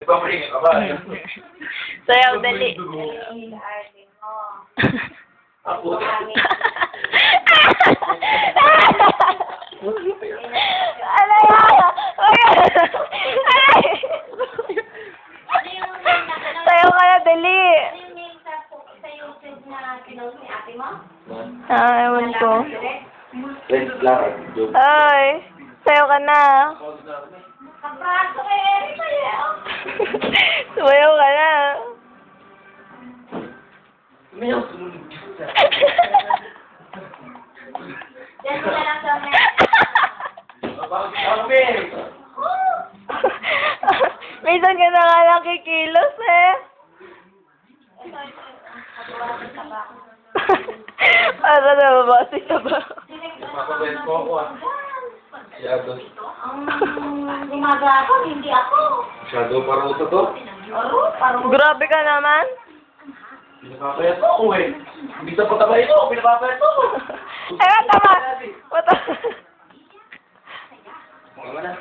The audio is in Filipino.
Papahinga ka ba? Sayaw, dali. Ako. Ano yan? Sayaw ka na, dali. Ewan ko. Red flag. Ay, sayaw ka na. Sumayaw ka na. Sumayaw, sumunod ka. Diyan mo na lang sa mga. Kami! Minsan ka na nga lang kikilos eh. Para na mabasi ka ba? Napapabait po ako ah. Masyado. Umaga ako, hindi ako. Masyado paruto to. Parang Grabe ka naman. Pinapapayat ako eh. Hindi sa patabay ito, pinapapayat ako. Ay, matama. Matama. Tama na.